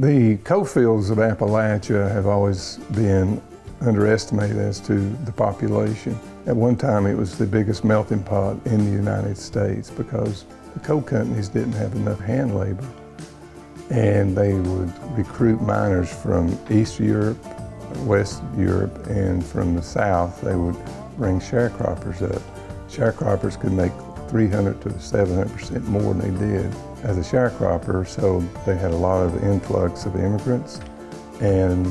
The coalfields of Appalachia have always been underestimated as to the population. At one time it was the biggest melting pot in the United States because the coal companies didn't have enough hand labor. And they would recruit miners from East Europe, West Europe, and from the South. They would bring sharecroppers up. Sharecroppers could make 300 to 700% more than they did as a sharecropper, so they had a lot of influx of immigrants and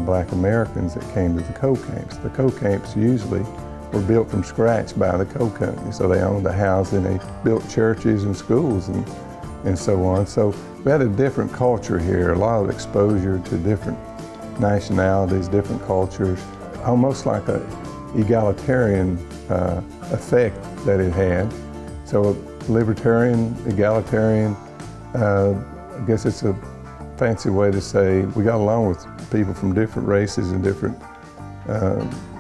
Black Americans that came to the coal camps. The coal camps usually were built from scratch by the coal company, so they owned the housing, they built churches and schools and so on. So we had a different culture here, a lot of exposure to different nationalities, different cultures, almost like an egalitarian effect that it had. So libertarian, egalitarian, I guess it's a fancy way to say we got along with people from different races and different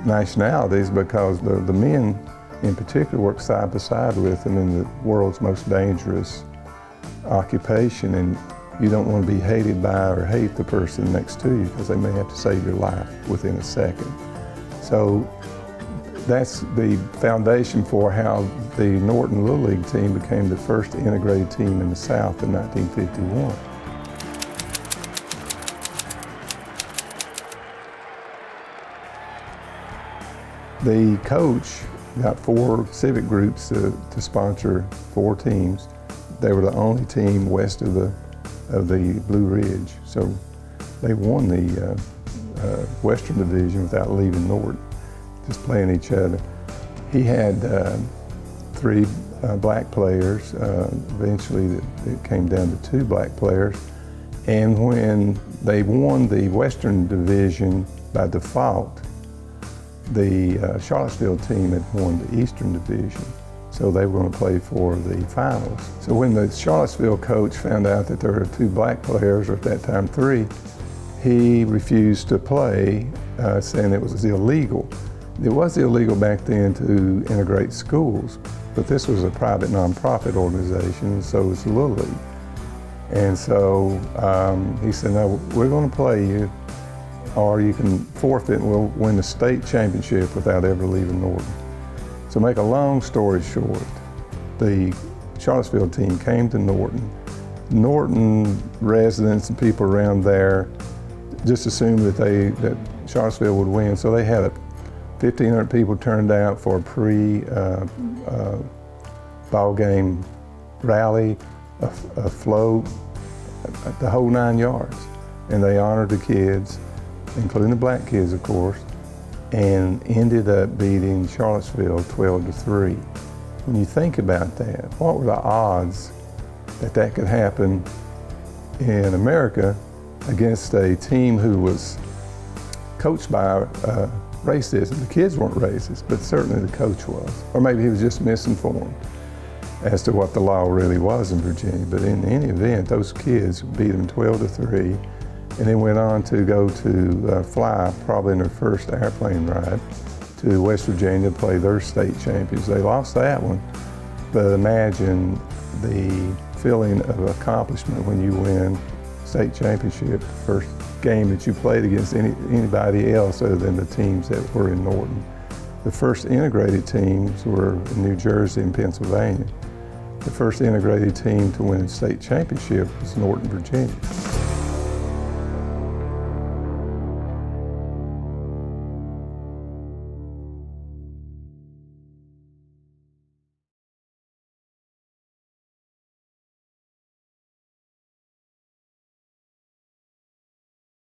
nationalities because the men in particular work side by side with them in the world's most dangerous occupation, and you don't want to be hated by or hate the person next to you because they may have to save your life within a second. So that's the foundation for how the Norton Little League team became the first integrated team in the South in 1951. The coach got 4 civic groups to sponsor 4 teams. They were the only team west of the Blue Ridge, so they won the Western Division without leaving Norton, just playing each other. He had 3 black players. Eventually it came down to 2 black players. And when they won the Western Division by default, the Charlottesville team had won the Eastern Division. So they were going to play for the finals. So when the Charlottesville coach found out that there were 2 black players, or at that time 3, he refused to play, saying it was illegal. It was illegal back then to integrate schools, but this was a private nonprofit organization, so it was the Little League. And so he said, no, we're going to play you, or you can forfeit and we'll win the state championship without ever leaving Norton. So make a long story short, the Charlottesville team came to Norton. Norton residents and people around there just assumed that Charlottesville would win, so they had 1,500 people turned out for a pre-ball game rally, a float, the whole 9 yards. And they honored the kids, including the black kids, of course, and ended up beating Charlottesville 12-3. When you think about that, what were the odds that could happen in America against a team who was coached by racism? The kids weren't racist, but certainly the coach was. Or maybe he was just misinformed as to what the law really was in Virginia. But in any event, those kids beat them 12-3. And then went on to go to fly, probably in their first airplane ride, to West Virginia to play their state champions. They lost that one, but imagine the feeling of accomplishment when you win state championship, first game that you played against anybody else other than the teams that were in Norton. The first integrated teams were in New Jersey and Pennsylvania. The first integrated team to win a state championship was Norton, Virginia.